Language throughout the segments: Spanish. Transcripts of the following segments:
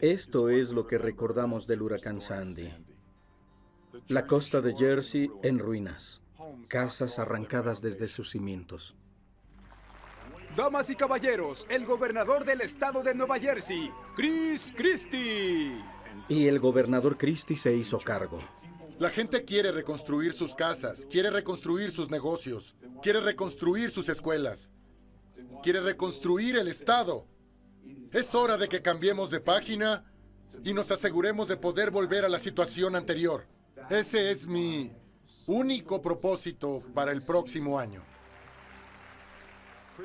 Esto es lo que recordamos del huracán Sandy. La costa de Jersey en ruinas, casas arrancadas desde sus cimientos. Damas y caballeros, el gobernador del estado de Nueva Jersey, Chris Christie. Y el gobernador Christie se hizo cargo. La gente quiere reconstruir sus casas, quiere reconstruir sus negocios, quiere reconstruir sus escuelas, quiere reconstruir el estado. Es hora de que cambiemos de página y nos aseguremos de poder volver a la situación anterior. Ese es mi único propósito para el próximo año.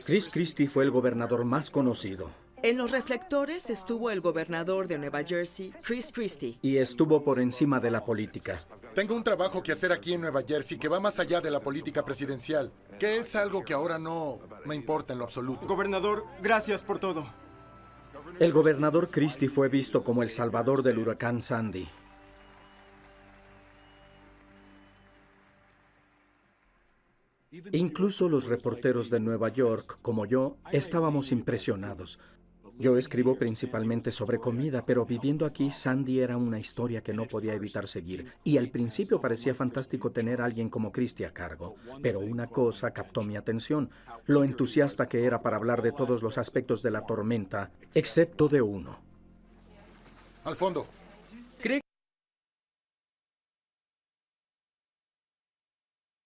Chris Christie fue el gobernador más conocido. En los reflectores estuvo el gobernador de Nueva Jersey, Chris Christie. Y estuvo por encima de la política. Tengo un trabajo que hacer aquí en Nueva Jersey que va más allá de la política presidencial, que es algo que ahora no me importa en lo absoluto. Gobernador, gracias por todo. El gobernador Christie fue visto como el salvador del huracán Sandy. Incluso los reporteros de Nueva York, como yo, estábamos impresionados. Yo escribo principalmente sobre comida, pero viviendo aquí, Sandy era una historia que no podía evitar seguir. Y al principio parecía fantástico tener a alguien como Christie a cargo. Pero una cosa captó mi atención: lo entusiasta que era para hablar de todos los aspectos de la tormenta, excepto de uno. Al fondo.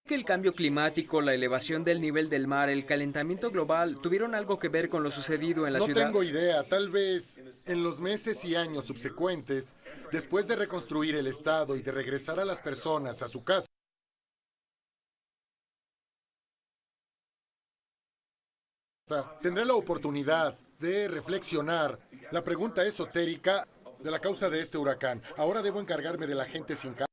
¿Que el cambio climático, la elevación del nivel del mar, el calentamiento global tuvieron algo que ver con lo sucedido en la ciudad? No tengo idea. Tal vez en los meses y años subsecuentes, después de reconstruir el estado y de regresar a las personas a su casa, tendré la oportunidad de reflexionar la pregunta esotérica de la causa de este huracán. Ahora debo encargarme de la gente sin casa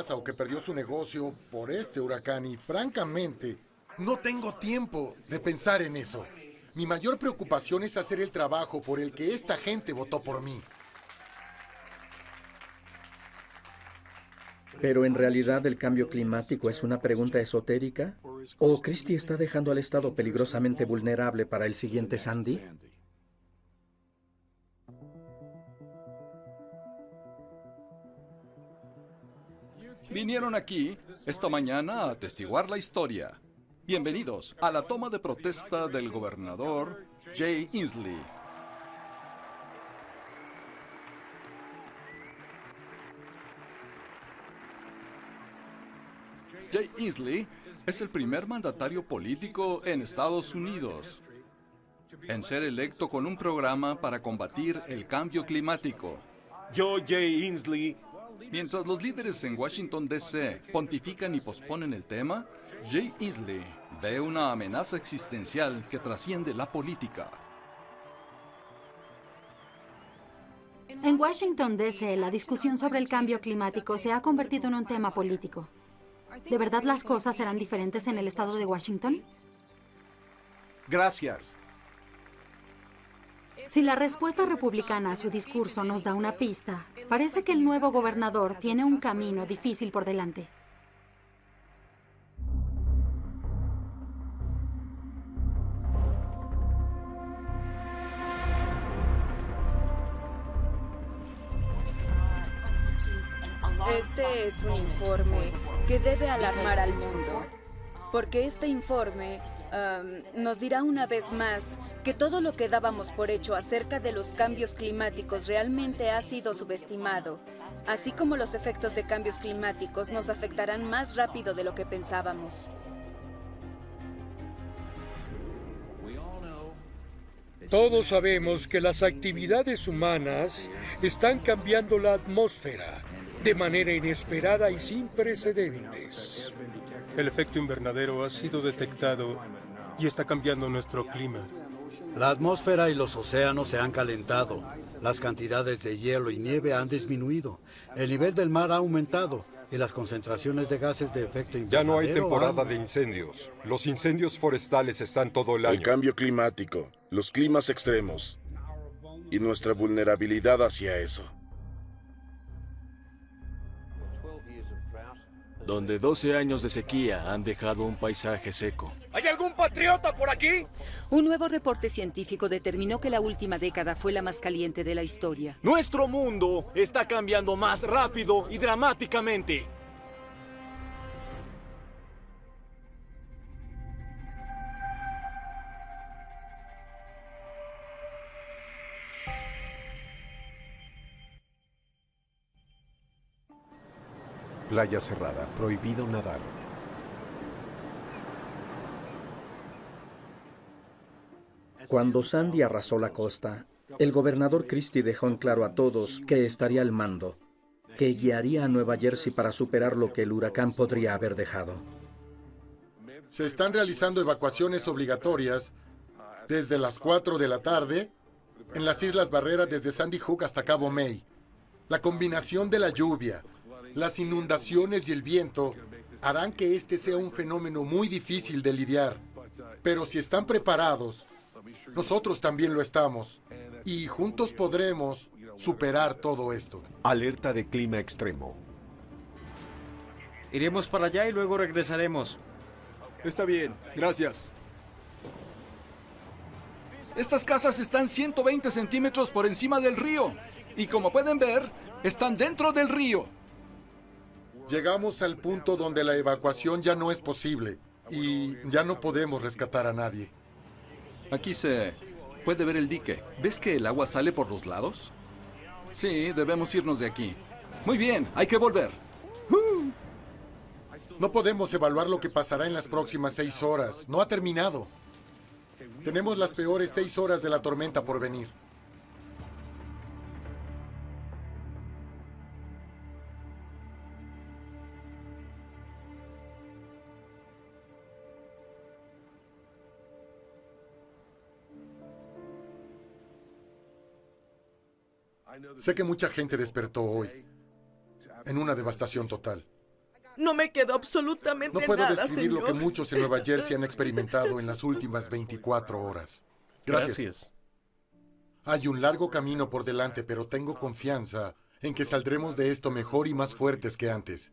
o que perdió su negocio por este huracán y, francamente, no tengo tiempo de pensar en eso. Mi mayor preocupación es hacer el trabajo por el que esta gente votó por mí. ¿Pero en realidad el cambio climático es una pregunta esotérica? ¿O Christie está dejando al estado peligrosamente vulnerable para el siguiente Sandy? Vinieron aquí esta mañana a atestiguar la historia. Bienvenidos a la toma de protesta del gobernador Jay Inslee. Jay Inslee es el primer mandatario político en Estados Unidos en ser electo con un programa para combatir el cambio climático. Yo, Jay Inslee. Mientras los líderes en Washington, D.C. pontifican y posponen el tema, Jay Inslee ve una amenaza existencial que trasciende la política. En Washington, D.C., la discusión sobre el cambio climático se ha convertido en un tema político. ¿De verdad las cosas serán diferentes en el estado de Washington? Gracias. Si la respuesta republicana a su discurso nos da una pista, parece que el nuevo gobernador tiene un camino difícil por delante. Este es un informe que debe alarmar al mundo, porque este informe nos dirá una vez más que todo lo que dábamos por hecho acerca de los cambios climáticos realmente ha sido subestimado, así como los efectos de cambios climáticos nos afectarán más rápido de lo que pensábamos. Todos sabemos que las actividades humanas están cambiando la atmósfera de manera inesperada y sin precedentes. El efecto invernadero ha sido detectado y está cambiando nuestro clima. La atmósfera y los océanos se han calentado. Las cantidades de hielo y nieve han disminuido. El nivel del mar ha aumentado y las concentraciones de gases de efecto invernadero. Ya no hay temporada de incendios. Los incendios forestales están todo el año. El cambio climático, los climas extremos y nuestra vulnerabilidad hacia eso. donde 12 años de sequía han dejado un paisaje seco. ¿Hay algún patriota por aquí? Un nuevo reporte científico determinó que la última década fue la más caliente de la historia. Nuestro mundo está cambiando más rápido y dramáticamente. Playa cerrada, prohibido nadar. Cuando Sandy arrasó la costa, el gobernador Christie dejó en claro a todos que estaría al mando, que guiaría a Nueva Jersey para superar lo que el huracán podría haber dejado. Se están realizando evacuaciones obligatorias desde las 4 de la tarde en las Islas Barreras desde Sandy Hook hasta Cabo May. La combinación de la lluvia, las inundaciones y el viento harán que este sea un fenómeno muy difícil de lidiar. Pero si están preparados, nosotros también lo estamos. Y juntos podremos superar todo esto. Alerta de clima extremo. Iremos para allá y luego regresaremos. Está bien, gracias. Estas casas están 120 centímetros por encima del río. Y como pueden ver, están dentro del río. Llegamos al punto donde la evacuación ya no es posible. Y ya no podemos rescatar a nadie. Aquí se puede ver el dique. ¿Ves que el agua sale por los lados? Sí, debemos irnos de aquí. Muy bien, hay que volver. No podemos evaluar lo que pasará en las próximas 6 horas. No ha terminado. Tenemos las peores 6 horas de la tormenta por venir. Sé que mucha gente despertó hoy en una devastación total. No me quedó absolutamente No puedo nada, describir señor. lo que muchos en Nueva Jersey han experimentado en las últimas 24 horas. Gracias. Hay un largo camino por delante, pero tengo confianza en que saldremos de esto mejor y más fuertes que antes.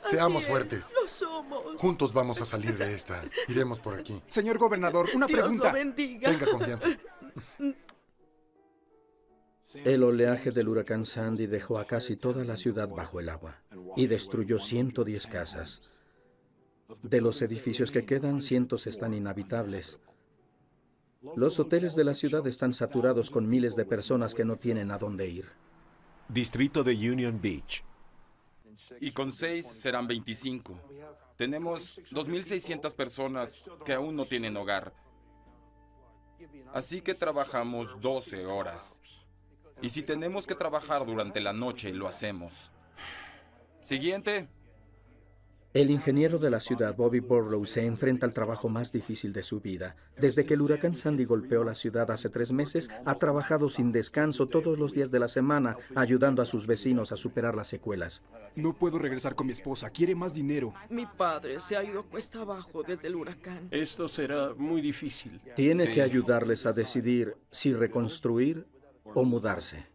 Seamos fuertes. Lo somos. Juntos vamos a salir de esta. Iremos por aquí. Señor gobernador, una Dios pregunta. lo bendiga. Tenga confianza. El oleaje del huracán Sandy dejó a casi toda la ciudad bajo el agua y destruyó 110 casas. De los edificios que quedan, cientos están inhabitables. Los hoteles de la ciudad están saturados con miles de personas que no tienen a dónde ir. Distrito de Union Beach. Y con 6 serán 25. Tenemos 2.600 personas que aún no tienen hogar. Así que trabajamos 12 horas. Y si tenemos que trabajar durante la noche, lo hacemos. Siguiente. El ingeniero de la ciudad, Bobby Burrows, se enfrenta al trabajo más difícil de su vida. Desde que el huracán Sandy golpeó la ciudad hace 3 meses, ha trabajado sin descanso todos los días de la semana, ayudando a sus vecinos a superar las secuelas. No puedo regresar con mi esposa. Quiere más dinero. Mi padre se ha ido cuesta abajo desde el huracán. Esto será muy difícil. Tiene que ayudarles a decidir si reconstruir o mudarse.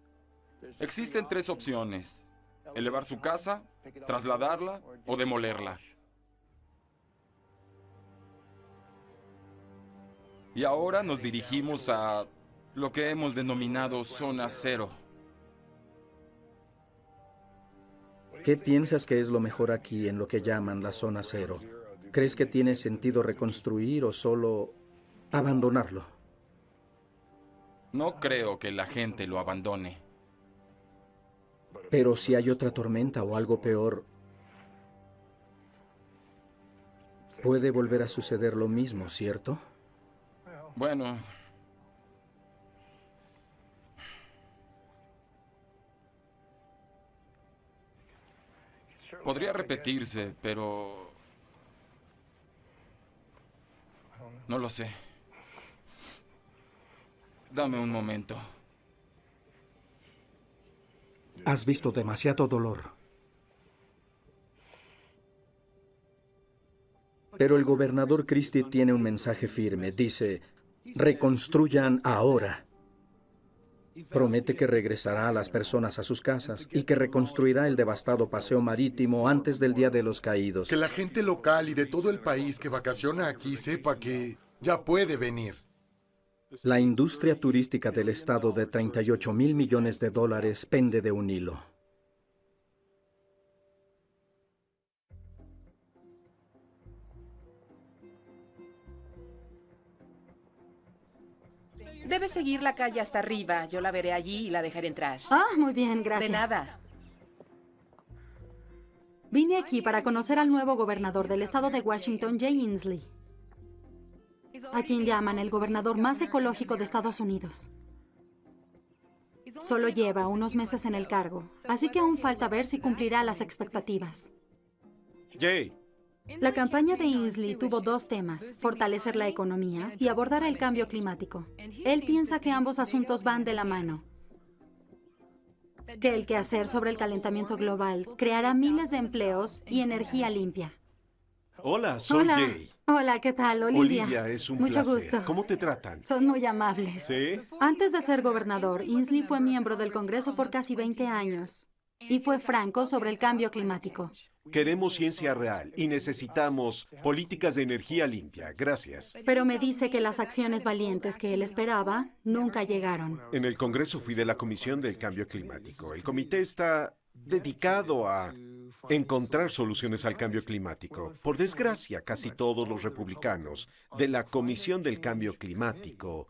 Existen 3 opciones: elevar su casa, trasladarla o demolerla. Y ahora nos dirigimos a lo que hemos denominado Zona Cero. ¿Qué piensas que es lo mejor aquí en lo que llaman la Zona Cero? ¿Crees que tiene sentido reconstruir o solo abandonarlo? No creo que la gente lo abandone. Pero si hay otra tormenta o algo peor, puede volver a suceder lo mismo, ¿cierto? Bueno, podría repetirse, pero no lo sé. Dame un momento. Has visto demasiado dolor. Pero el gobernador Christie tiene un mensaje firme. Dice, reconstruyan ahora. Promete que regresará a las personas a sus casas y que reconstruirá el devastado paseo marítimo antes del Día de los Caídos. Que la gente local y de todo el país que vacaciona aquí sepa que ya puede venir. La industria turística del estado de 38,000 millones de dólares pende de un hilo. Debes seguir la calle hasta arriba. Yo la veré allí y la dejaré entrar. Ah, muy bien, gracias. De nada. Vine aquí para conocer al nuevo gobernador del estado de Washington, Jay Inslee, a quien llaman el gobernador más ecológico de Estados Unidos. Solo lleva unos meses en el cargo, así que aún falta ver si cumplirá las expectativas. Jay. La campaña de Inslee tuvo dos temas: fortalecer la economía y abordar el cambio climático. Él piensa que ambos asuntos van de la mano. Que el quehacer sobre el calentamiento global creará miles de empleos y energía limpia. Hola, soy Hola. Jay. Hola, ¿qué tal? Olivia. Olivia, es un Mucho placer. gusto. ¿Cómo te tratan? Son muy amables. ¿Sí? Antes de ser gobernador, Inslee fue miembro del Congreso por casi 20 años y fue franco sobre el cambio climático. Queremos ciencia real y necesitamos políticas de energía limpia. Gracias. Pero me dice que las acciones valientes que él esperaba nunca llegaron. En el Congreso fui de la Comisión del Cambio Climático. El comité está dedicado a encontrar soluciones al cambio climático. Por desgracia, casi todos los republicanos de la Comisión del Cambio Climático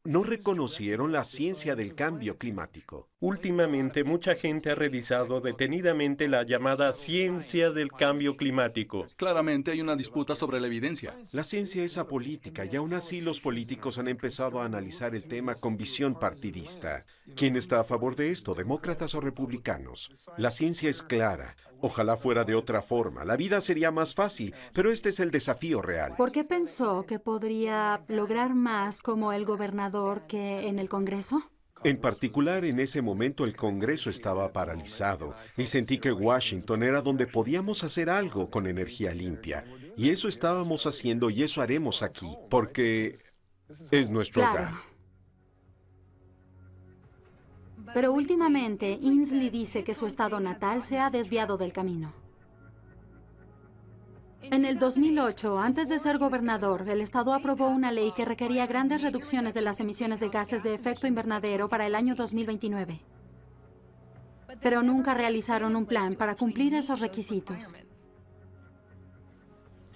no reconocieron la ciencia del cambio climático. Últimamente, mucha gente ha revisado detenidamente la llamada ciencia del cambio climático. Claramente hay una disputa sobre la evidencia. La ciencia es apolítica y aún así los políticos han empezado a analizar el tema con visión partidista. ¿Quién está a favor de esto, demócratas o republicanos? La ciencia es clara. Ojalá fuera de otra forma. La vida sería más fácil, pero este es el desafío real. ¿Por qué pensó que podría lograr más como el gobernador que en el Congreso? En particular, en ese momento el Congreso estaba paralizado y sentí que Washington era donde podíamos hacer algo con energía limpia. Y eso estábamos haciendo y eso haremos aquí, porque es nuestro hogar. Pero últimamente, Inslee dice que su estado natal se ha desviado del camino. En el 2008, antes de ser gobernador, el estado aprobó una ley que requería grandes reducciones de las emisiones de gases de efecto invernadero para el año 2029. Pero nunca realizaron un plan para cumplir esos requisitos.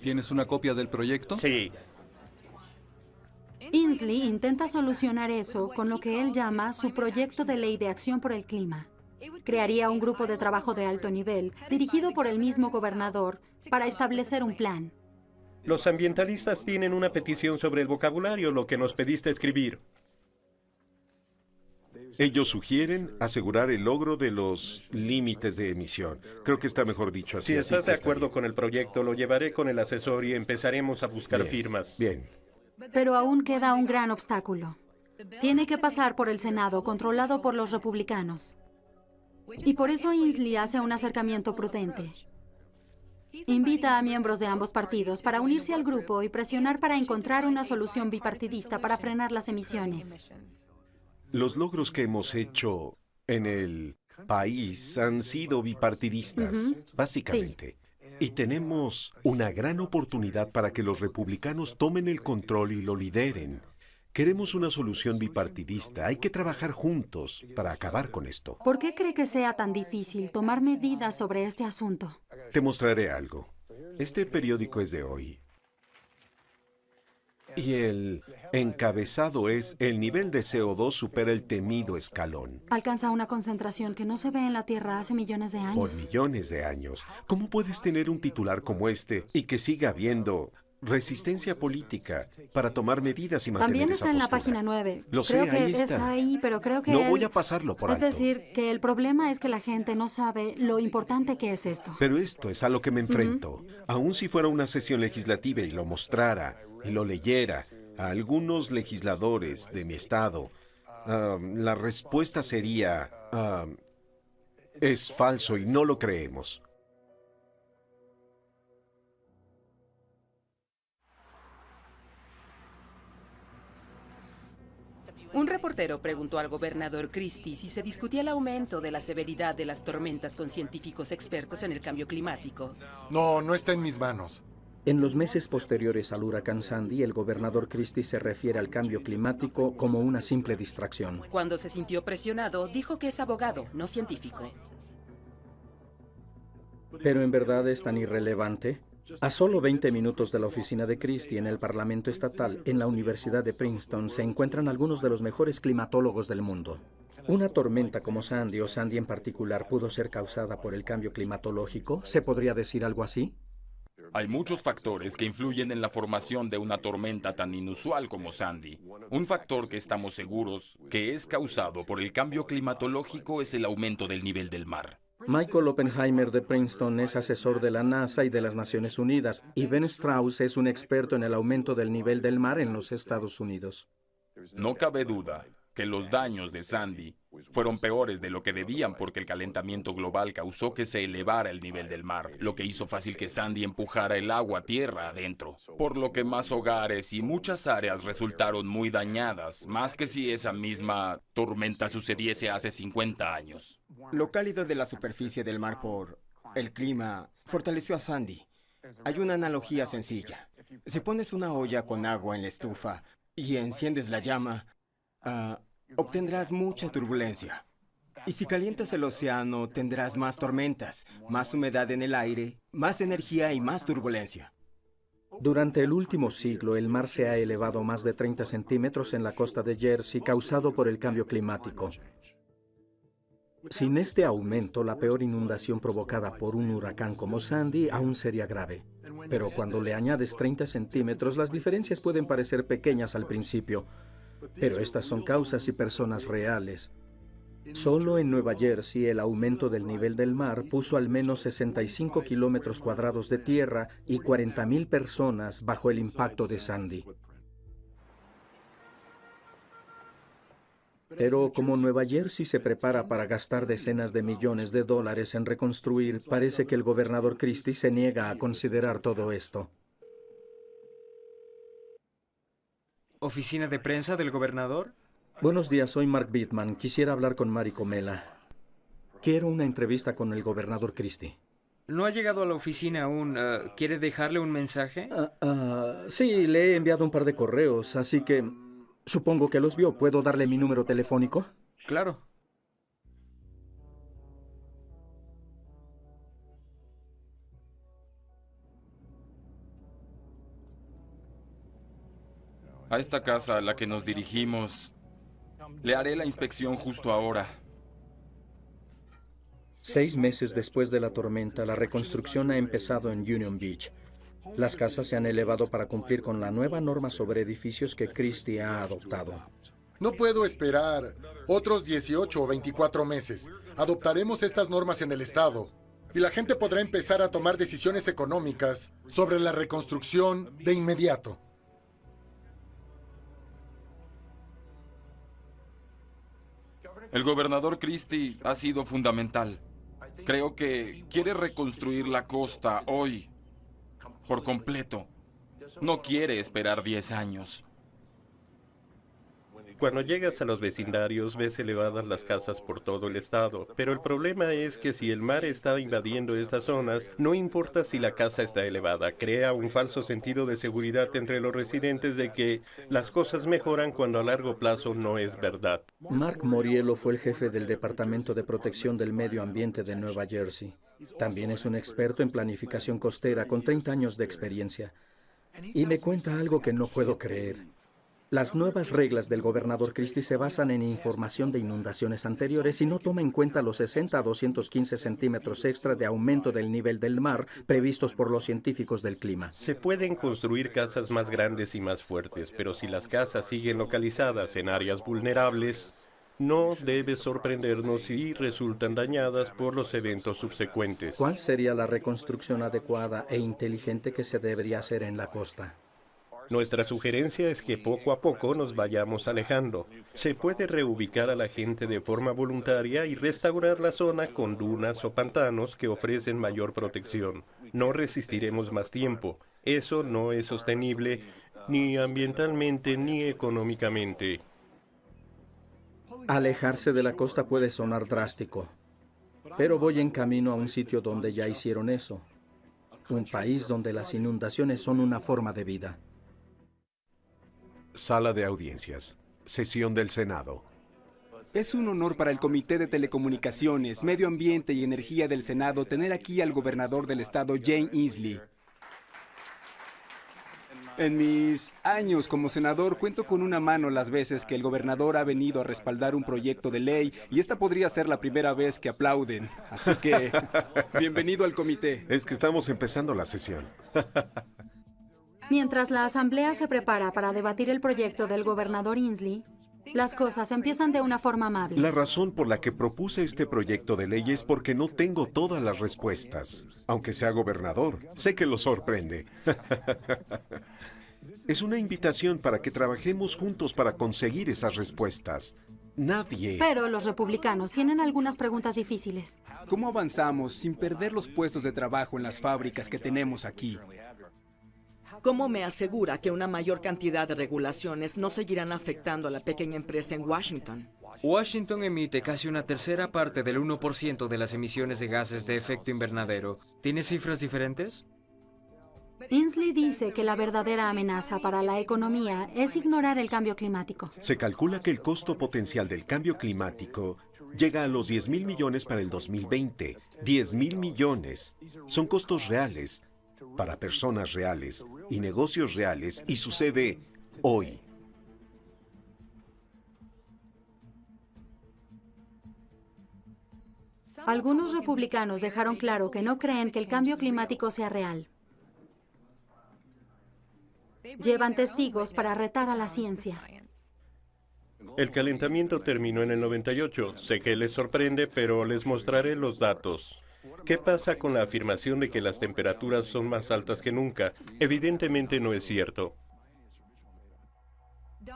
¿Tienes una copia del proyecto? Sí. Inslee intenta solucionar eso con lo que él llama su proyecto de ley de acción por el clima. Crearía un grupo de trabajo de alto nivel, dirigido por el mismo gobernador, para establecer un plan. Los ambientalistas tienen una petición sobre el vocabulario, lo que nos pediste escribir. Ellos sugieren asegurar el logro de los límites de emisión. Creo que está mejor dicho así. Si así estás que de está acuerdo bien. con el proyecto, lo llevaré con el asesor y empezaremos a buscar Bien, firmas. Bien. Pero aún queda un gran obstáculo. Tiene que pasar por el Senado, controlado por los republicanos. Y por eso Inslee hace un acercamiento prudente. Invita a miembros de ambos partidos para unirse al grupo y presionar para encontrar una solución bipartidista para frenar las emisiones. Los logros que hemos hecho en el país han sido bipartidistas, básicamente. Y tenemos una gran oportunidad para que los republicanos tomen el control y lo lideren. Queremos una solución bipartidista. Hay que trabajar juntos para acabar con esto. ¿Por qué cree que sea tan difícil tomar medidas sobre este asunto? Te mostraré algo. Este periódico es de hoy. Y el encabezado es: el nivel de CO2 supera el temido escalón. Alcanza una concentración que no se ve en la Tierra hace millones de Por años. millones de años. ¿Cómo puedes tener un titular como este y que siga habiendo resistencia política para tomar medidas y mantener También esa está en la postura? página 9. Lo sé, Creo que ahí está. está ahí, pero creo que No él- voy a pasarlo por Es alto. decir, que el problema es que la gente no sabe lo importante que es esto. Pero esto es a lo que me enfrento. Aun si fuera una sesión legislativa y lo mostrara y lo leyera a algunos legisladores de mi estado, la respuesta sería: es falso y no lo creemos. Un reportero preguntó al gobernador Christie si se discutía el aumento de la severidad de las tormentas con científicos expertos en el cambio climático. No, no está en mis manos. En los meses posteriores al huracán Sandy, el gobernador Christie se refiere al cambio climático como una simple distracción. Cuando se sintió presionado, dijo que es abogado, no científico. ¿Pero en verdad es tan irrelevante? A solo 20 minutos de la oficina de Christie en el Parlamento Estatal, en la Universidad de Princeton, se encuentran algunos de los mejores climatólogos del mundo. ¿Una tormenta como Sandy, o Sandy en particular, pudo ser causada por el cambio climatológico? ¿Se podría decir algo así? Hay muchos factores que influyen en la formación de una tormenta tan inusual como Sandy. Un factor que estamos seguros que es causado por el cambio climatológico es el aumento del nivel del mar. Michael Oppenheimer de Princeton es asesor de la NASA y de las Naciones Unidas, y Ben Strauss es un experto en el aumento del nivel del mar en los Estados Unidos. No cabe duda que los daños de Sandy fueron peores de lo que debían porque el calentamiento global causó que se elevara el nivel del mar, lo que hizo fácil que Sandy empujara el agua tierra adentro, por lo que más hogares y muchas áreas resultaron muy dañadas, más que si esa misma tormenta sucediese hace 50 años. Lo cálido de la superficie del mar por el clima fortaleció a Sandy. Hay una analogía sencilla. Si pones una olla con agua en la estufa y enciendes la llama, obtendrás mucha turbulencia. Y si calientas el océano, tendrás más tormentas, más humedad en el aire, más energía y más turbulencia. Durante el último siglo, el mar se ha elevado más de 30 centímetros en la costa de Jersey, causado por el cambio climático. Sin este aumento, la peor inundación provocada por un huracán como Sandy aún sería grave. Pero cuando le añades 30 centímetros, las diferencias pueden parecer pequeñas al principio. Pero estas son causas y personas reales. Solo en Nueva Jersey, el aumento del nivel del mar puso al menos 65 kilómetros cuadrados de tierra y 40,000 personas bajo el impacto de Sandy. Pero como Nueva Jersey se prepara para gastar decenas de millones de dólares en reconstruir, parece que el gobernador Christie se niega a considerar todo esto. ¿Oficina de prensa del gobernador? Buenos días, soy Mark Bittman. Quisiera hablar con Mary Comella. Quiero una entrevista con el gobernador Christie. No ha llegado a la oficina aún. ¿Quiere dejarle un mensaje? Sí, le he enviado un par de correos, así que supongo que los vio. ¿Puedo darle mi número telefónico? Claro. A esta casa a la que nos dirigimos, le haré la inspección justo ahora. 6 meses después de la tormenta, la reconstrucción ha empezado en Union Beach. Las casas se han elevado para cumplir con la nueva norma sobre edificios que Christie ha adoptado. No puedo esperar otros 18 o 24 meses. Adoptaremos estas normas en el estado y la gente podrá empezar a tomar decisiones económicas sobre la reconstrucción de inmediato. El gobernador Christie ha sido fundamental. Creo que quiere reconstruir la costa hoy, por completo. No quiere esperar 10 años. Cuando llegas a los vecindarios ves elevadas las casas por todo el estado, pero el problema es que si el mar está invadiendo estas zonas, no importa si la casa está elevada, crea un falso sentido de seguridad entre los residentes de que las cosas mejoran cuando a largo plazo no es verdad. Mark Moriello fue el jefe del Departamento de Protección del Medio Ambiente de Nueva Jersey. También es un experto en planificación costera con 30 años de experiencia. Y me cuenta algo que no puedo creer. Las nuevas reglas del gobernador Christie se basan en información de inundaciones anteriores y no toma en cuenta los 60 a 215 centímetros extra de aumento del nivel del mar previstos por los científicos del clima. Se pueden construir casas más grandes y más fuertes, pero si las casas siguen localizadas en áreas vulnerables, no debe sorprendernos si resultan dañadas por los eventos subsecuentes. ¿Cuál sería la reconstrucción adecuada e inteligente que se debería hacer en la costa? Nuestra sugerencia es que poco a poco nos vayamos alejando. Se puede reubicar a la gente de forma voluntaria y restaurar la zona con dunas o pantanos que ofrecen mayor protección. No resistiremos más tiempo. Eso no es sostenible ni ambientalmente ni económicamente. Alejarse de la costa puede sonar drástico, pero voy en camino a un sitio donde ya hicieron eso. Un país donde las inundaciones son una forma de vida. Sala de audiencias. Sesión del Senado. Es un honor para el Comité de Telecomunicaciones, Medio Ambiente y Energía del Senado tener aquí al gobernador del estado, Jay Inslee. En mis años como senador, cuento con una mano las veces que el gobernador ha venido a respaldar un proyecto de ley y esta podría ser la primera vez que aplauden. Así que, bienvenido al comité. Es que estamos empezando la sesión. Mientras la asamblea se prepara para debatir el proyecto del gobernador Inslee, las cosas empiezan de una forma amable. La razón por la que propuse este proyecto de ley es porque no tengo todas las respuestas. Aunque sea gobernador, sé que lo sorprende. Es una invitación para que trabajemos juntos para conseguir esas respuestas. Nadie... Pero los republicanos tienen algunas preguntas difíciles. ¿Cómo avanzamos sin perder los puestos de trabajo en las fábricas que tenemos aquí? ¿Cómo me asegura que una mayor cantidad de regulaciones no seguirán afectando a la pequeña empresa en Washington? Washington emite casi una tercera parte del 1% de las emisiones de gases de efecto invernadero. ¿Tiene cifras diferentes? Inslee dice que la verdadera amenaza para la economía es ignorar el cambio climático. Se calcula que el costo potencial del cambio climático llega a los 10,000 millones para el 2020. 10,000 millones. Son costos reales para personas reales y negocios reales, y sucede hoy. Algunos republicanos dejaron claro que no creen que el cambio climático sea real. Llevan testigos para retar a la ciencia. El calentamiento terminó en el 98. Sé que les sorprende, pero les mostraré los datos. ¿Qué pasa con la afirmación de que las temperaturas son más altas que nunca? Evidentemente no es cierto.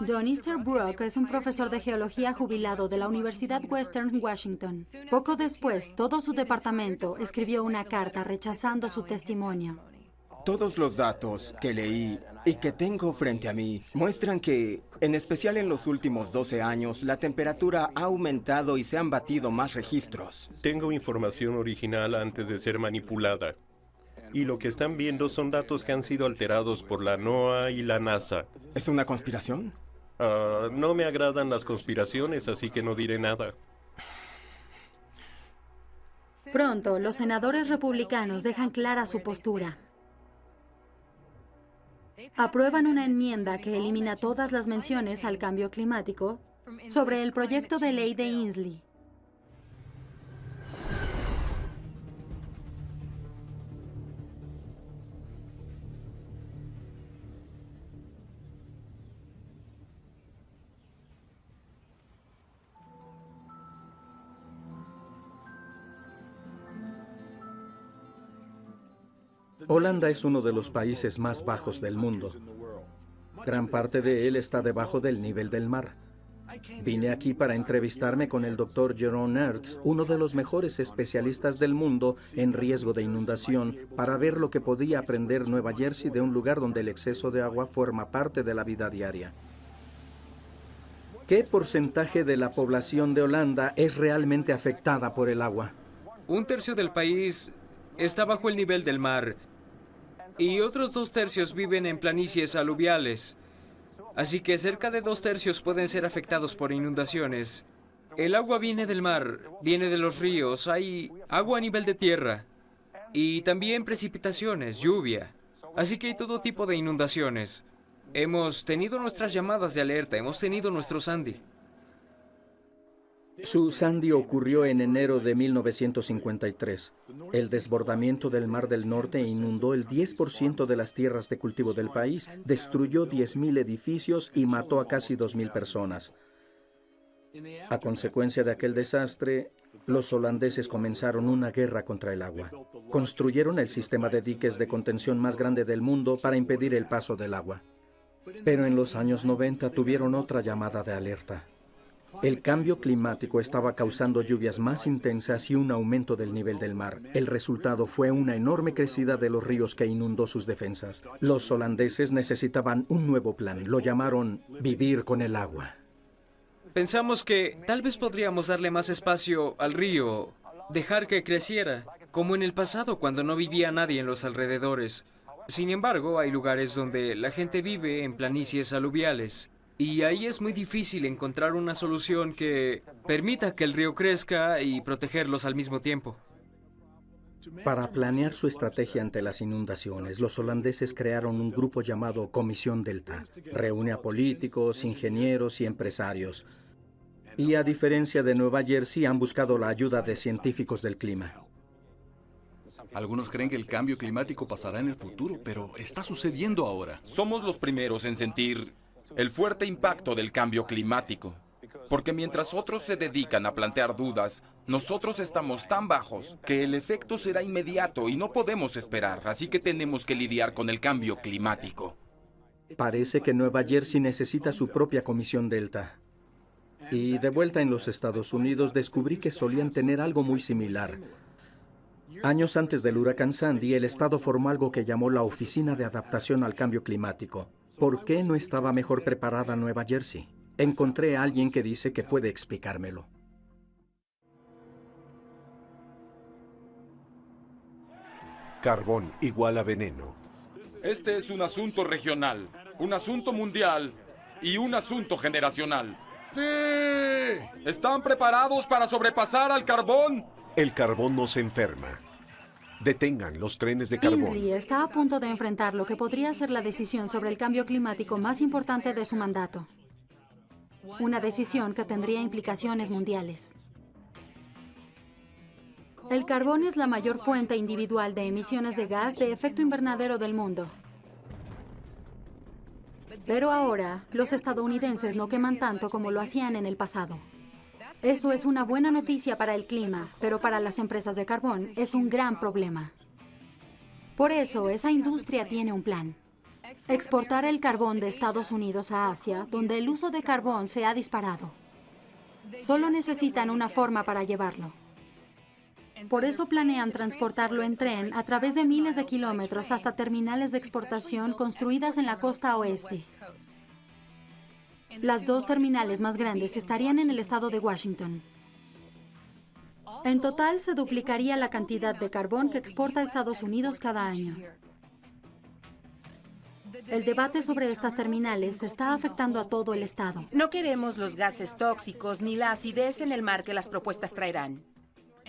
Don Easterbrook es un profesor de geología jubilado de la Universidad Western Washington. Poco después, todo su departamento escribió una carta rechazando su testimonio. Todos los datos que leí y que tengo frente a mí muestran que, en especial en los últimos 12 años, la temperatura ha aumentado y se han batido más registros. Tengo información original antes de ser manipulada. Y lo que están viendo son datos que han sido alterados por la NOAA y la NASA. ¿Es una conspiración? No me agradan las conspiraciones, así que no diré nada. Pronto, los senadores republicanos dejan clara su postura. Aprueban una enmienda que elimina todas las menciones al cambio climático sobre el proyecto de ley de Inslee. Holanda es uno de los países más bajos del mundo. Gran parte de él está debajo del nivel del mar. Vine aquí para entrevistarme con el Dr. Jeroen Aerts, uno de los mejores especialistas del mundo en riesgo de inundación, para ver lo que podía aprender Nueva Jersey de un lugar donde el exceso de agua forma parte de la vida diaria. ¿Qué porcentaje de la población de Holanda es realmente afectada por el agua? 1/3 del país está bajo el nivel del mar y otros 2/3 viven en planicies aluviales. Así que cerca de 2/3 pueden ser afectados por inundaciones. El agua viene del mar, viene de los ríos, hay agua a nivel de tierra y también precipitaciones, lluvia. Así que hay todo tipo de inundaciones. Hemos tenido nuestras llamadas de alerta, hemos tenido nuestro Sandy. Su Sandy ocurrió en enero de 1953. El desbordamiento del Mar del Norte inundó el 10% de las tierras de cultivo del país, destruyó 10,000 edificios y mató a casi 2,000 personas. A consecuencia de aquel desastre, los holandeses comenzaron una guerra contra el agua. Construyeron el sistema de diques de contención más grande del mundo para impedir el paso del agua. Pero en los años 90 tuvieron otra llamada de alerta. El cambio climático estaba causando lluvias más intensas y un aumento del nivel del mar. El resultado fue una enorme crecida de los ríos que inundó sus defensas. Los holandeses necesitaban un nuevo plan. Lo llamaron vivir con el agua. Pensamos que tal vez podríamos darle más espacio al río, dejar que creciera, como en el pasado cuando no vivía nadie en los alrededores. Sin embargo, hay lugares donde la gente vive en planicies aluviales, y ahí es muy difícil encontrar una solución que permita que el río crezca y protegerlos al mismo tiempo. Para planear su estrategia ante las inundaciones, los holandeses crearon un grupo llamado Comisión Delta. Reúne a políticos, ingenieros y empresarios. Y a diferencia de Nueva Jersey, han buscado la ayuda de científicos del clima. Algunos creen que el cambio climático pasará en el futuro, pero está sucediendo ahora. Somos los primeros en sentir el fuerte impacto del cambio climático. Porque mientras otros se dedican a plantear dudas, nosotros estamos tan bajos que el efecto será inmediato y no podemos esperar, así que tenemos que lidiar con el cambio climático. Parece que Nueva Jersey necesita su propia Comisión Delta. Y de vuelta en los Estados Unidos descubrí que solían tener algo muy similar. Años antes del huracán Sandy, el estado formó algo que llamó la Oficina de Adaptación al Cambio Climático. ¿Por qué no estaba mejor preparada Nueva Jersey? Encontré a alguien que dice que puede explicármelo. Carbón igual a veneno. Este es un asunto regional, un asunto mundial y un asunto generacional. ¡Sí! ¿Están preparados para sobrepasar al carbón? El carbón nos enferma. Detengan los trenes de carbón. Inslee está a punto de enfrentar lo que podría ser la decisión sobre el cambio climático más importante de su mandato. Una decisión que tendría implicaciones mundiales. El carbón es la mayor fuente individual de emisiones de gas de efecto invernadero del mundo. Pero ahora, los estadounidenses no queman tanto como lo hacían en el pasado. Eso es una buena noticia para el clima, pero para las empresas de carbón es un gran problema. Por eso, esa industria tiene un plan. Exportar el carbón de Estados Unidos a Asia, donde el uso de carbón se ha disparado. Solo necesitan una forma para llevarlo. Por eso planean transportarlo en tren a través de miles de kilómetros hasta terminales de exportación construidas en la costa oeste. Las dos terminales más grandes estarían en el estado de Washington. En total, se duplicaría la cantidad de carbón que exporta Estados Unidos cada año. El debate sobre estas terminales está afectando a todo el estado. No queremos los gases tóxicos ni la acidez en el mar que las propuestas traerán.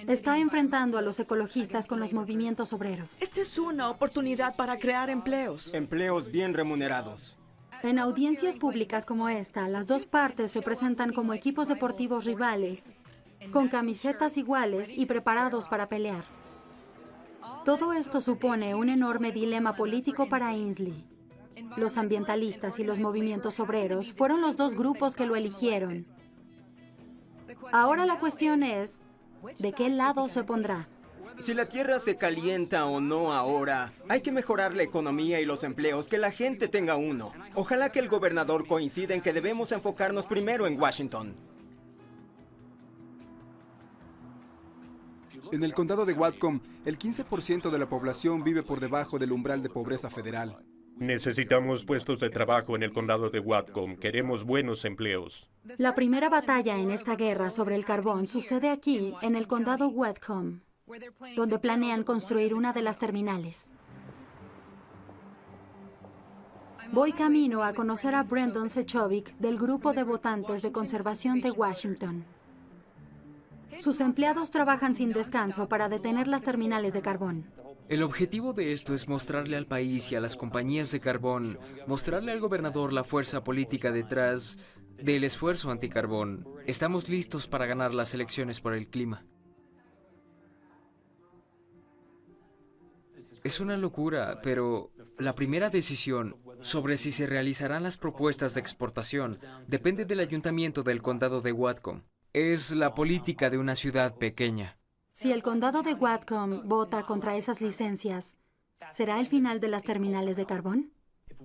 Está enfrentando a los ecologistas con los movimientos obreros. Esta es una oportunidad para crear empleos. Empleos bien remunerados. En audiencias públicas como esta, las dos partes se presentan como equipos deportivos rivales, con camisetas iguales y preparados para pelear. Todo esto supone un enorme dilema político para Inslee. Los ambientalistas y los movimientos obreros fueron los dos grupos que lo eligieron. Ahora la cuestión es, ¿de qué lado se pondrá? Si la tierra se calienta o no ahora, hay que mejorar la economía y los empleos, que la gente tenga uno. Ojalá que el gobernador coincida en que debemos enfocarnos primero en Washington. En el condado de Whatcom, el 15% de la población vive por debajo del umbral de pobreza federal. Necesitamos puestos de trabajo en el condado de Whatcom. Queremos buenos empleos. La primera batalla en esta guerra sobre el carbón sucede aquí, en el condado Whatcom, donde planean construir una de las terminales. Voy camino a conocer a Brendan Sechovic del Grupo de Votantes de Conservación de Washington. Sus empleados trabajan sin descanso para detener las terminales de carbón. El objetivo de esto es mostrarle al país y a las compañías de carbón, mostrarle al gobernador la fuerza política detrás del esfuerzo anticarbón. Estamos listos para ganar las elecciones por el clima. Es una locura, pero la primera decisión sobre si se realizarán las propuestas de exportación depende del ayuntamiento del condado de Whatcom. Es la política de una ciudad pequeña. Si el condado de Whatcom vota contra esas licencias, ¿será el final de las terminales de carbón?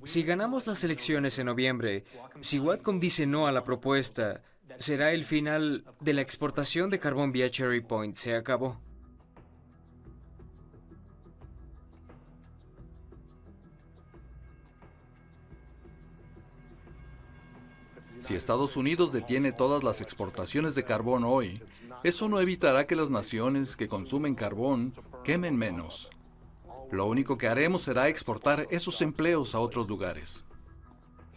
Si ganamos las elecciones en noviembre, si Whatcom dice no a la propuesta, será el final de la exportación de carbón vía Cherry Point. Se acabó. Si Estados Unidos detiene todas las exportaciones de carbón hoy, eso no evitará que las naciones que consumen carbón quemen menos. Lo único que haremos será exportar esos empleos a otros lugares.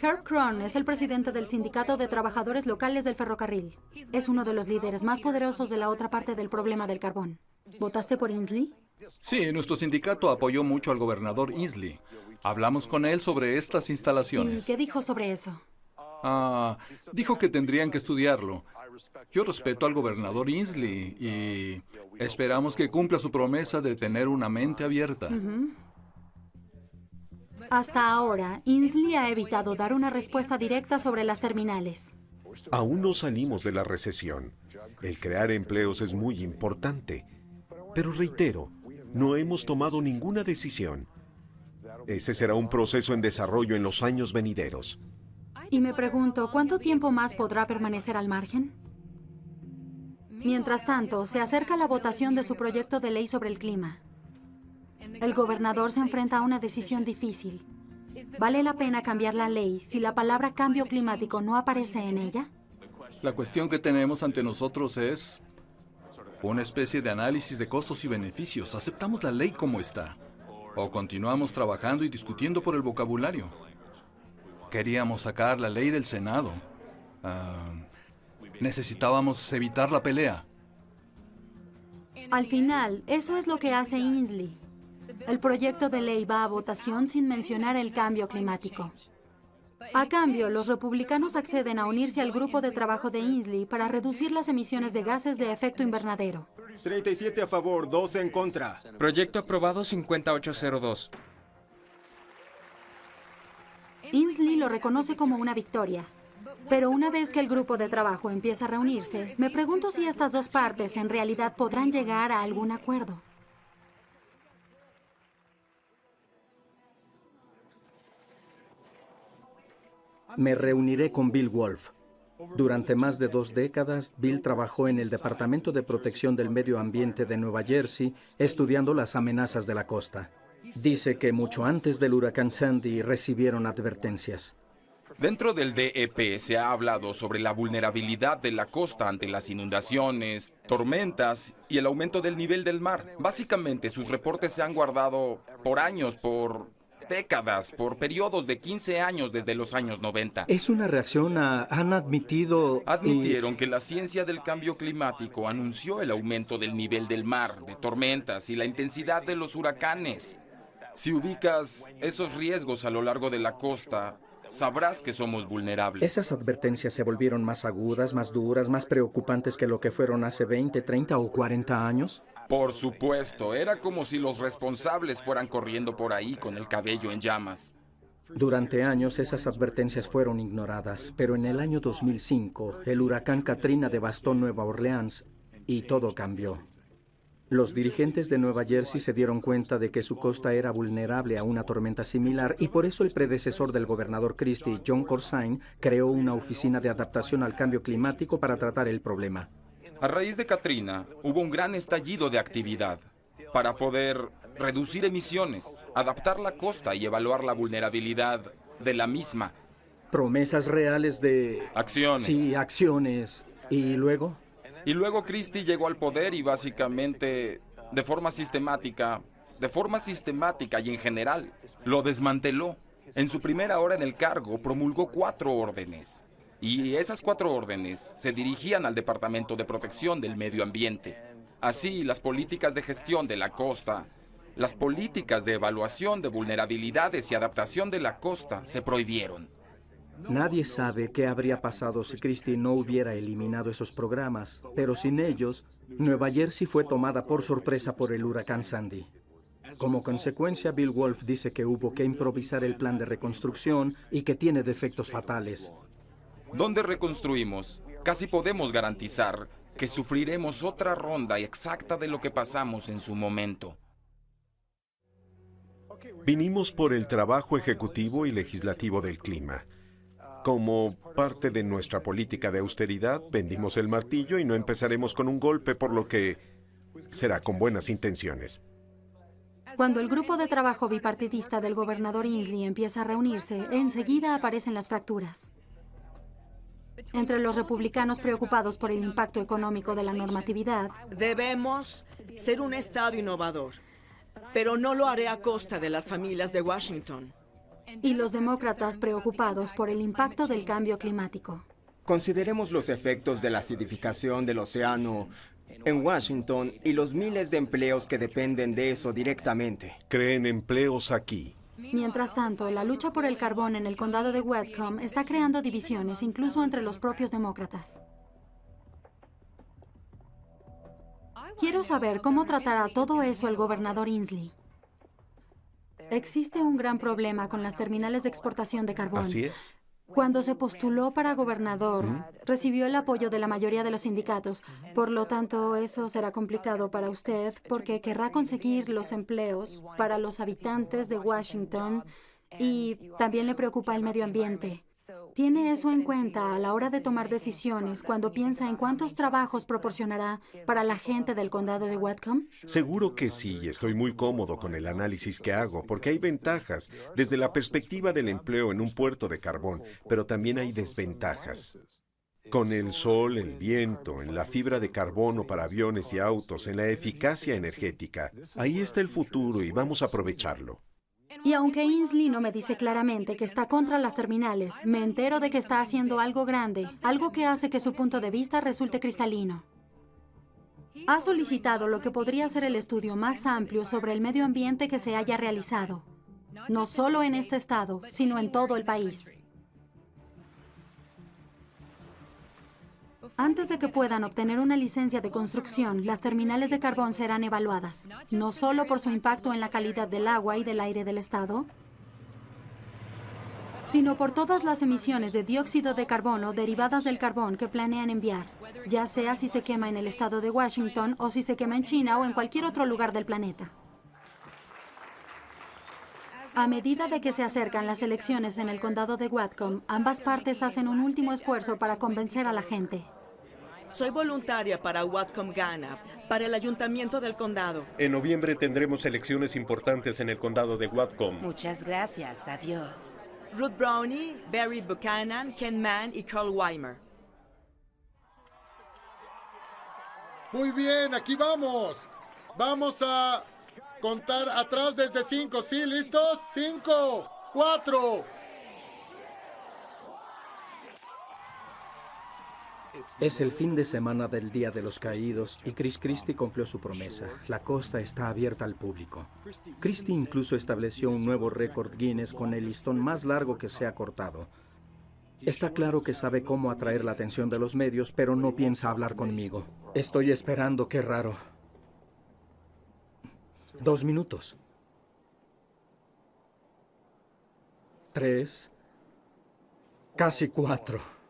Herb Cron es el presidente del Sindicato de Trabajadores Locales del Ferrocarril. Es uno de los líderes más poderosos de la otra parte del problema del carbón. ¿Votaste por Inslee? Sí, nuestro sindicato apoyó mucho al gobernador Inslee. Hablamos con él sobre estas ¿Y instalaciones. qué dijo sobre eso? Dijo que tendrían que estudiarlo. Yo respeto al gobernador Inslee y esperamos que cumpla su promesa de tener una mente abierta. Hasta ahora, Inslee ha evitado dar una respuesta directa sobre las terminales. Aún no salimos de la recesión. El crear empleos es muy importante. Pero reitero, no hemos tomado ninguna decisión. Ese será un proceso en desarrollo en los años venideros. Y me pregunto, ¿cuánto tiempo más podrá permanecer al margen? Mientras tanto, se acerca la votación de su proyecto de ley sobre el clima. El gobernador se enfrenta a una decisión difícil. ¿Vale la pena cambiar la ley si la palabra cambio climático no aparece en ella? La cuestión que tenemos ante nosotros es una especie de análisis de costos y beneficios. ¿Aceptamos la ley como está? ¿O continuamos trabajando y discutiendo por el vocabulario? Queríamos sacar la ley del Senado. Necesitábamos evitar la pelea. Al final, eso es lo que hace Inslee. El proyecto de ley va a votación sin mencionar el cambio climático. A cambio, los republicanos acceden a unirse al grupo de trabajo de Inslee para reducir las emisiones de gases de efecto invernadero. 37 a favor, 12 en contra. Proyecto aprobado 5802. Inslee lo reconoce como una victoria. Pero una vez que el grupo de trabajo empieza a reunirse, me pregunto si estas dos partes en realidad podrán llegar a algún acuerdo. Me reuniré con Bill Wolf. Durante más de 2 décadas, Bill trabajó en el Departamento de Protección del Medio Ambiente de Nueva Jersey, estudiando las amenazas de la costa. Dice que mucho antes del huracán Sandy recibieron advertencias. Dentro del DEP se ha hablado sobre la vulnerabilidad de la costa ante las inundaciones, tormentas y el aumento del nivel del mar. Básicamente, sus reportes se han guardado por años, por décadas, por periodos de 15 años desde los años 90. Es una reacción a... Han admitido... Admitieron que la ciencia del cambio climático anunció el aumento del nivel del mar, de tormentas y la intensidad de los huracanes. Si ubicas esos riesgos a lo largo de la costa, sabrás que somos vulnerables. Esas advertencias se volvieron más agudas, más duras, más preocupantes que lo que fueron hace 20, 30 o 40 años. Por supuesto, era como si los responsables fueran corriendo por ahí con el cabello en llamas. Durante años esas advertencias fueron ignoradas, pero en el año 2005 el huracán Katrina devastó Nueva Orleans y todo cambió. Los dirigentes de Nueva Jersey se dieron cuenta de que su costa era vulnerable a una tormenta similar y por eso el predecesor del gobernador Christie, Jon Corzine, creó una oficina de adaptación al cambio climático para tratar el problema. A raíz de Katrina, hubo un gran estallido de actividad para poder reducir emisiones, adaptar la costa y evaluar la vulnerabilidad de la misma. Promesas reales de... Acciones. Sí, acciones. ¿Y luego? Y luego Christie llegó al poder y básicamente, de forma sistemática y en general, lo desmanteló. En su primera hora en el cargo, promulgó 4 órdenes. Y esas 4 órdenes se dirigían al Departamento de Protección del Medio Ambiente. Así, las políticas de gestión de la costa, las políticas de evaluación de vulnerabilidades y adaptación de la costa se prohibieron. Nadie sabe qué habría pasado si Christie no hubiera eliminado esos programas, pero sin ellos, Nueva Jersey fue tomada por sorpresa por el huracán Sandy. Como consecuencia, Bill Wolf dice que hubo que improvisar el plan de reconstrucción y que tiene defectos fatales. ¿Dónde reconstruimos? Casi podemos garantizar que sufriremos otra ronda exacta de lo que pasamos en su momento. Vinimos por el trabajo ejecutivo y legislativo del clima. Como parte de nuestra política de austeridad, vendimos el martillo y no empezaremos con un golpe, por lo que será con buenas intenciones. Cuando el grupo de trabajo bipartidista del gobernador Inslee empieza a reunirse, enseguida aparecen las fracturas. entre los republicanos preocupados por el impacto económico de la normatividad. Debemos ser un estado innovador, pero no lo haré a costa de las familias de Washington. Y los demócratas preocupados por el impacto del cambio climático. Consideremos los efectos de la acidificación del océano en Washington y los miles de empleos que dependen de eso directamente. Creen empleos aquí. Mientras tanto, la lucha por el carbón en el condado de Whatcom está creando divisiones, incluso entre los propios demócratas. Quiero saber cómo tratará todo eso el gobernador Inslee. Existe un gran problema con las terminales de exportación de carbón. Así es. Cuando se postuló para gobernador, recibió el apoyo de la mayoría de los sindicatos. Por lo tanto, eso será complicado para usted porque querrá conseguir los empleos para los habitantes de Washington y también le preocupa el medio ambiente. ¿Tiene eso en cuenta a la hora de tomar decisiones cuando piensa en cuántos trabajos proporcionará para la gente del condado de Whatcom? Seguro que sí, y estoy muy cómodo con el análisis que hago, porque hay ventajas desde la perspectiva del empleo en un puerto de carbón, pero también hay desventajas. Con el sol, el viento, en la fibra de carbono para aviones y autos, en la eficacia energética, ahí está el futuro y vamos a aprovecharlo. Y aunque Inslee no me dice claramente que está contra las terminales, me entero de que está haciendo algo grande, algo que hace que su punto de vista resulte cristalino. Ha solicitado lo que podría ser el estudio más amplio sobre el medio ambiente que se haya realizado, no solo en este estado, sino en todo el país. Antes de que puedan obtener una licencia de construcción, las terminales de carbón serán evaluadas, no solo por su impacto en la calidad del agua y del aire del estado, sino por todas las emisiones de dióxido de carbono derivadas del carbón que planean enviar, ya sea si se quema en el estado de Washington o si se quema en China o en cualquier otro lugar del planeta. A medida de que se acercan las elecciones en el condado de Whatcom, ambas partes hacen un último esfuerzo para convencer a la gente. Soy voluntaria para Whatcom Gana, para el ayuntamiento del condado. En noviembre tendremos elecciones importantes en el condado de Whatcom. Muchas gracias. Adiós. Ruth Brownie, Barry Buchanan, Ken Mann y Carl Weimer. Muy bien, aquí vamos. Vamos a contar atrás desde 5. ¿Sí? ¿Listos? 5, 4... Es el fin de semana del Día de los Caídos y Chris Christie cumplió su promesa. La costa está abierta al público. Christie incluso estableció un nuevo récord Guinness con el listón más largo que se ha cortado. Está claro que sabe cómo atraer la atención de los medios, pero no piensa hablar conmigo. Estoy esperando, qué raro. 2 minutos. 3. Casi 4.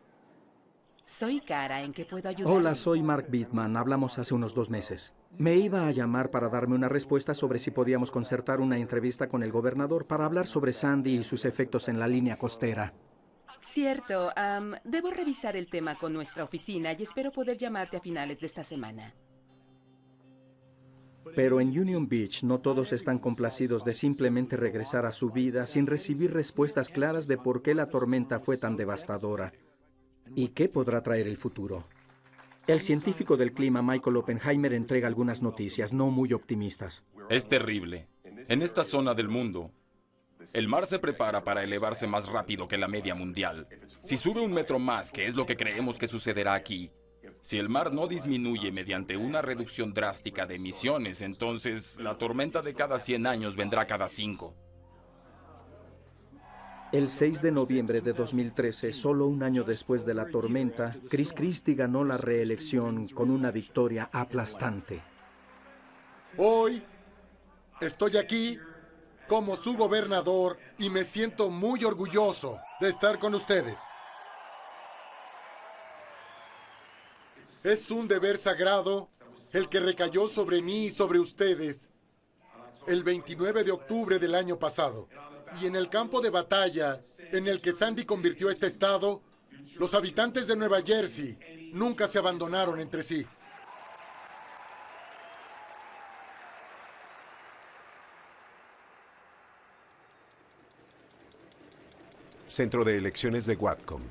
Soy Cara, ¿en qué puedo ayudar? Hola, soy Mark Bittman. Hablamos hace unos 2 meses. Me iba a llamar para darme una respuesta sobre si podíamos concertar una entrevista con el gobernador para hablar sobre Sandy y sus efectos en la línea costera. Cierto. Debo revisar el tema con nuestra oficina y espero poder llamarte a finales de esta semana. Pero en Union Beach no todos están complacidos de simplemente regresar a su vida sin recibir respuestas claras de por qué la tormenta fue tan devastadora. ¿Y qué podrá traer el futuro? El científico del clima Michael Oppenheimer entrega algunas noticias no muy optimistas. Es terrible. En esta zona del mundo, el mar se prepara para elevarse más rápido que la media mundial. Si sube 1 metro más, que es lo que creemos que sucederá aquí, si el mar no disminuye mediante una reducción drástica de emisiones, entonces la tormenta de cada 100 años vendrá cada 5. El 6 de noviembre de 2013, solo un año después de la tormenta, Chris Christie ganó la reelección con una victoria aplastante. Hoy estoy aquí como su gobernador y me siento muy orgulloso de estar con ustedes. Es un deber sagrado el que recayó sobre mí y sobre ustedes el 29 de octubre del año pasado. Y en el campo de batalla en el que Sandy convirtió este estado, los habitantes de Nueva Jersey nunca se abandonaron entre sí. Centro de Elecciones de Whatcom.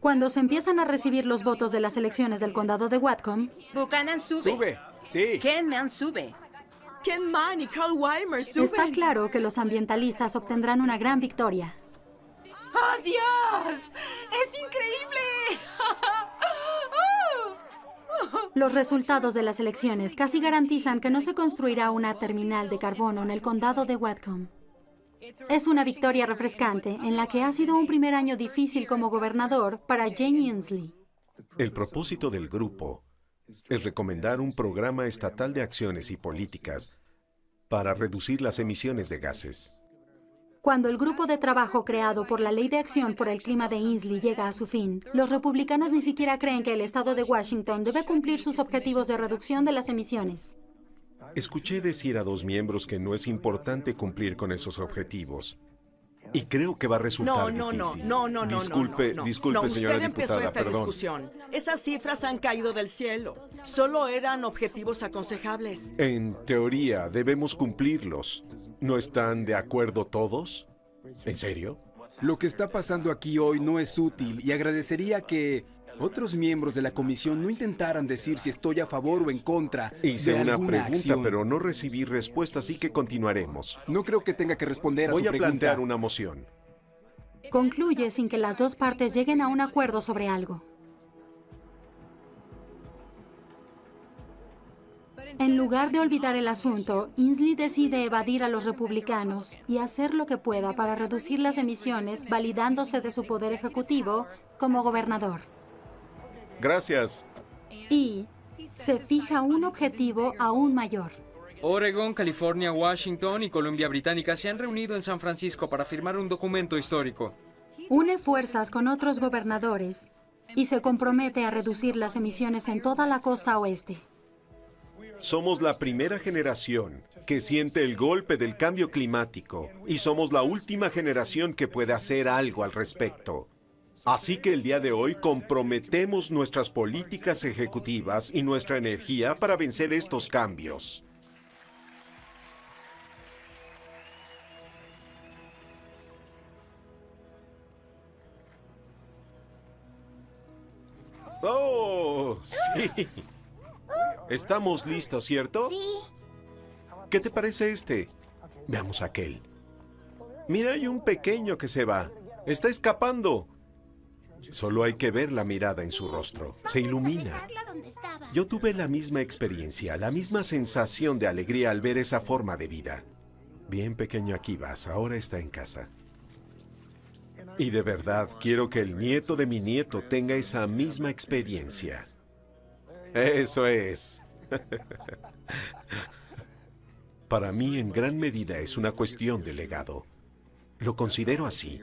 Cuando se empiezan a recibir los votos de las elecciones del condado de Whatcom, Buchanan sube. Sube, sí. Ken Mann sube. Ken Mann y Carl Weimer suben. está claro que los ambientalistas obtendrán una gran victoria. ¡Oh, Dios! ¡Es increíble! Los resultados de las elecciones casi garantizan que no se construirá una terminal de carbono en el condado de Whatcom. Es una victoria refrescante en la que ha sido un primer año difícil como gobernador para Jane Inslee. El propósito del grupo es recomendar un programa estatal de acciones y políticas para reducir las emisiones de gases. Cuando el grupo de trabajo creado por la Ley de Acción por el Clima de Inslee llega a su fin, los republicanos ni siquiera creen que el estado de Washington debe cumplir sus objetivos de reducción de las emisiones. Escuché decir a 2 miembros que no es importante cumplir con esos objetivos. Y creo que va a resultar difícil. No. Disculpe, señora usted empezó diputada, esta perdón. discusión. Esas cifras han caído del cielo. Solo eran objetivos aconsejables. En teoría, debemos cumplirlos. ¿No están de acuerdo todos? ¿En serio? Lo que está pasando aquí hoy no es útil y agradecería que otros miembros de la comisión no intentaran decir si estoy a favor o en contra Hice de una alguna pregunta, acción. pero no recibí respuesta, así que continuaremos. No creo que tenga que responder a Voy su a pregunta. plantear una moción. Concluye sin que las dos partes lleguen a un acuerdo sobre algo. En lugar de olvidar el asunto, Inslee decide evadir a los republicanos y hacer lo que pueda para reducir las emisiones, validándose de su poder ejecutivo como gobernador. Gracias. Y se fija un objetivo aún mayor. Oregon, California, Washington y Columbia Británica se han reunido en San Francisco para firmar un documento histórico. Une fuerzas con otros gobernadores y se compromete a reducir las emisiones en toda la costa oeste. Somos la primera generación que siente el golpe del cambio climático y somos la última generación que puede hacer algo al respecto. Así que el día de hoy comprometemos nuestras políticas ejecutivas y nuestra energía para vencer estos cambios. ¡Oh, sí! Estamos listos, ¿cierto? Sí. ¿Qué te parece este? Veamos aquel. Mira, hay un pequeño que se va. Está escapando. Solo hay que ver la mirada en su rostro. Se ilumina. Yo tuve la misma experiencia, la misma sensación de alegría al ver esa forma de vida. Bien, pequeño, aquí vas. Ahora está en casa. Y de verdad quiero que el nieto de mi nieto tenga esa misma experiencia. Eso es. Para mí, en gran medida, es una cuestión de legado. Lo considero así,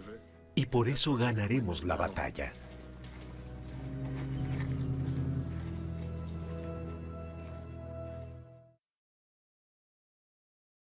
y por eso ganaremos la batalla.